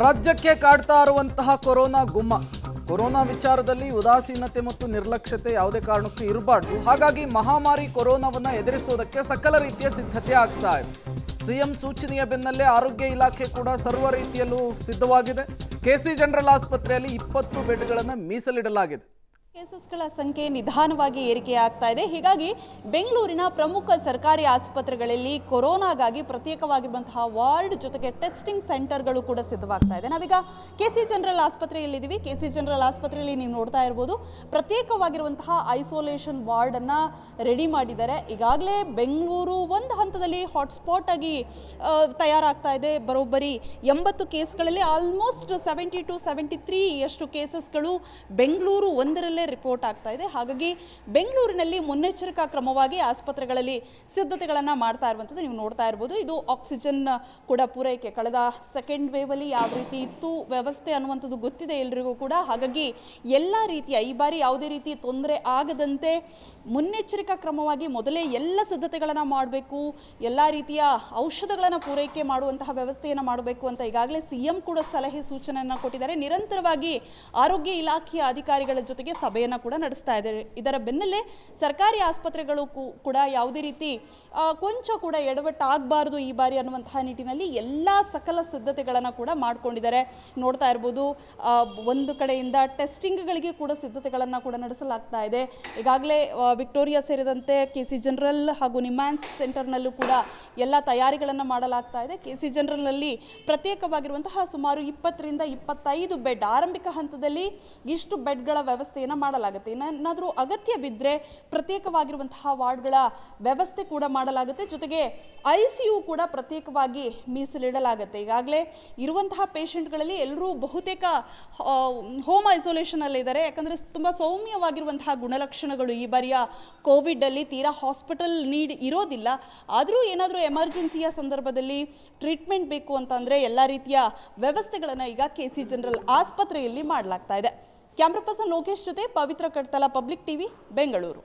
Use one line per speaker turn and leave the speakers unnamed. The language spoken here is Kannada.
ರಾಜ್ಯಕ್ಕೆ ಕಾಡ್ತಾ ಇರುವಂತಹ ಕೊರೋನಾ ಗುಮ್ಮ. ಕೊರೋನಾ ವಿಚಾರದಲ್ಲಿ ಉದಾಸೀನತೆ ಮತ್ತು ನಿರ್ಲಕ್ಷ್ಯತೆ ಯಾವುದೇ ಕಾರಣಕ್ಕೂ ಇರಬಾರ್ದು. ಹಾಗಾಗಿ ಮಹಾಮಾರಿ ಕೊರೋನಾವನ್ನು ಎದುರಿಸುವುದಕ್ಕೆ ಸಕಲ ರೀತಿಯ ಸಿದ್ಧತೆ ಆಗ್ತಾ ಇದೆ. ಸಿಎಂ ಸೂಚನೆಯ ಬೆನ್ನಲ್ಲೇ ಆರೋಗ್ಯ ಇಲಾಖೆ ಕೂಡ ಸರ್ವ ರೀತಿಯಲ್ಲೂ ಸಿದ್ಧವಾಗಿದೆ. ಕೆಸಿ ಜನರಲ್ ಆಸ್ಪತ್ರೆಯಲ್ಲಿ 20 ಬೆಡ್ಗಳನ್ನು ಮೀಸಲಿಡಲಾಗಿದೆ.
ಕೇಸಸ್ಗಳ ಸಂಖ್ಯೆ ನಿಧಾನವಾಗಿ ಏರಿಕೆಯಾಗ್ತಾ ಇದೆ. ಹೀಗಾಗಿ ಬೆಂಗಳೂರಿನ ಪ್ರಮುಖ ಸರ್ಕಾರಿ ಆಸ್ಪತ್ರೆಗಳಲ್ಲಿ ಕೊರೋನಾಗಾಗಿ ಪ್ರತ್ಯೇಕವಾಗಿರುವಂತಹ ವಾರ್ಡ್ ಜೊತೆಗೆ ಟೆಸ್ಟಿಂಗ್ ಸೆಂಟರ್ಗಳು ಕೂಡ ಸಿದ್ಧವಾಗ್ತಾ ಇದೆ. ನಾವೀಗ ಕೆಸಿ ಜನರಲ್ ಆಸ್ಪತ್ರೆಯಲ್ಲಿದ್ದೀವಿ. ಕೆಸಿ ಜನರಲ್ ಆಸ್ಪತ್ರೆಯಲ್ಲಿ ನೀವು ನೋಡ್ತಾ ಇರ್ಬೋದು, ಪ್ರತ್ಯೇಕವಾಗಿರುವಂತಹ ಐಸೋಲೇಷನ್ ವಾರ್ಡ್ ಅನ್ನ ರೆಡಿ ಮಾಡಿದ್ದಾರೆ. ಈಗಾಗಲೇ ಬೆಂಗಳೂರು ಒಂದು ಹಂತದಲ್ಲಿ ಹಾಟ್ಸ್ಪಾಟ್ ಆಗಿ ತಯಾರಾಗ್ತಾ ಇದೆ. ಬರೋಬ್ಬರಿ 80 ಕೇಸ್ಗಳಲ್ಲಿ ಆಲ್ಮೋಸ್ಟ್ 70 to 73 ಅಷ್ಟು ಕೇಸಸ್ಗಳು ಬೆಂಗಳೂರು ಒಂದರಲ್ಲೇ ರಿಪೋರ್ಟ್ ಆಗ್ತಾ ಇದೆ. ಹಾಗಾಗಿ ಬೆಂಗಳೂರಿನಲ್ಲಿ ಮುನ್ನೆಚ್ಚರಿಕಾ ಕ್ರಮವಾಗಿ ಆಸ್ಪತ್ರೆಗಳಲ್ಲಿ ಸಿದ್ಧತೆಗಳನ್ನು ಮಾಡ್ತಾ ಇರುವಂಥದ್ದು ನೀವು ನೋಡ್ತಾ ಇರ್ಬೋದು. ಇದು ಆಕ್ಸಿಜನ್ ಕೂಡ ಪೂರೈಕೆ ಕಳೆದ ಸೆಕೆಂಡ್ ವೇವ್ ಅಲ್ಲಿ ಯಾವ ರೀತಿ ಇತ್ತು ವ್ಯವಸ್ಥೆ ಅನ್ನುವಂಥದ್ದು ಗೊತ್ತಿದೆ ಎಲ್ರಿಗೂ ಕೂಡ. ಹಾಗಾಗಿ ಎಲ್ಲ ರೀತಿಯ ಈ ಬಾರಿ ಯಾವುದೇ ರೀತಿ ತೊಂದರೆ ಆಗದಂತೆ ಮುನ್ನೆಚ್ಚರಿಕಾ ಕ್ರಮವಾಗಿ ಮೊದಲೇ ಎಲ್ಲ ಸಿದ್ಧತೆಗಳನ್ನು ಮಾಡಬೇಕು, ಎಲ್ಲ ರೀತಿಯ ಔಷಧಗಳನ್ನು ಪೂರೈಕೆ ಮಾಡುವಂತಹ ವ್ಯವಸ್ಥೆಯನ್ನು ಮಾಡಬೇಕು ಅಂತ ಈಗಾಗಲೇ ಸಿಎಂ ಕೂಡ ಸಲಹೆ ಸೂಚನೆಯನ್ನು ಕೊಟ್ಟಿದ್ದಾರೆ. ನಿರಂತರವಾಗಿ ಆರೋಗ್ಯ ಇಲಾಖೆಯ ಅಧಿಕಾರಿಗಳ ಜೊತೆಗೆ ಸಭೆಯನ್ನು ಕೂಡ ನಡೆಸ್ತಾ ಇದ್ದಾರೆ. ಇದರ ಬೆನ್ನಲ್ಲೇ ಸರ್ಕಾರಿ ಆಸ್ಪತ್ರೆಗಳು ಕೂಡ ಯಾವುದೇ ರೀತಿ ಕೊಂಚ ಕೂಡ ಎಡವಟ್ಟಾಗಬಾರ್ದು ಈ ಬಾರಿ ಅನ್ನುವಂತಹ ನಿಟ್ಟಿನಲ್ಲಿ ಎಲ್ಲ ಸಕಲ ಸಿದ್ಧತೆಗಳನ್ನು ಕೂಡ ಮಾಡ್ಕೊಂಡಿದ್ದಾರೆ. ನೋಡ್ತಾ ಇರ್ಬೋದು, ಒಂದು ಕಡೆಯಿಂದ ಟೆಸ್ಟಿಂಗ್ಗಳಿಗೆ ಕೂಡ ಸಿದ್ಧತೆಗಳನ್ನು ಕೂಡ ನಡೆಸಲಾಗ್ತಾ ಇದೆ. ಈಗಾಗಲೇ ವಿಕ್ಟೋರಿಯಾ ಸೇರಿದಂತೆ ಕೆಸಿ ಜನರಲ್ ಹಾಗೂ ನಿಮ್ಹಾನ್ಸ್ ಸೆಂಟರ್ನಲ್ಲೂ ಕೂಡ ಎಲ್ಲ ತಯಾರಿಗಳನ್ನು ಮಾಡಲಾಗ್ತಾ ಇದೆ. ಕೆಸಿ ಜನರಲ್ನಲ್ಲಿ ಪ್ರತ್ಯೇಕವಾಗಿರುವಂತಹ ಸುಮಾರು 20 ರಿಂದ 25 ಬೆಡ್ ಆರಂಭಿಕ ಹಂತದಲ್ಲಿ ಇಷ್ಟು ಬೆಡ್ಗಳ ವ್ಯವಸ್ಥೆಯನ್ನು ಮಾಡಲಾಗುತ್ತೆ. ಏನಾದರೂ ಅಗತ್ಯ ಬಿದ್ದರೆ ಪ್ರತ್ಯೇಕವಾಗಿರುವಂತಹ ವಾರ್ಡ್ಗಳ ವ್ಯವಸ್ಥೆ ಕೂಡ ಮಾಡಲಾಗುತ್ತೆ. ಜೊತೆಗೆ ICU ಕೂಡ ಪ್ರತ್ಯೇಕವಾಗಿ ಮೀಸಲಿಡಲಾಗುತ್ತೆ. ಈಗಾಗಲೇ ಇರುವಂತಹ ಪೇಷಂಟ್ಗಳಲ್ಲಿ ಎಲ್ಲರೂ ಬಹುತೇಕ ಹೋಮ್ ಐಸೋಲೇಷನ್ ಅಲ್ಲಿ ಇದ್ದಾರೆ. ಯಾಕಂದರೆ ತುಂಬ ಸೌಮ್ಯವಾಗಿರುವಂತಹ ಗುಣಲಕ್ಷಣಗಳು ಈ ಬಾರಿಯ ಕೋವಿಡ್ ಅಲ್ಲಿ ತೀರಾ ಹಾಸ್ಪಿಟಲ್ ನೀಡ್ ಇರೋದಿಲ್ಲ. ಆದರೂ ಏನಾದರೂ ಎಮರ್ಜೆನ್ಸಿಯ ಸಂದರ್ಭದಲ್ಲಿ ಟ್ರೀಟ್ಮೆಂಟ್ ಬೇಕು ಅಂತಂದರೆ ಎಲ್ಲ ರೀತಿಯ ವ್ಯವಸ್ಥೆಗಳನ್ನು ಈಗ ಕೆಸಿ ಜನರಲ್ ಆಸ್ಪತ್ರೆಯಲ್ಲಿ ಮಾಡಲಾಗ್ತಾ ಇದೆ. ಕ್ಯಾಮ್ರಾ ಪರ್ಸನ್ ಲೋಕೇಶ್ ಜೊತೆ ಪವಿತ್ರ ಕಡ್ತಲ, ಪಬ್ಲಿಕ್ ಟಿವಿ, ಬೆಂಗಳೂರು.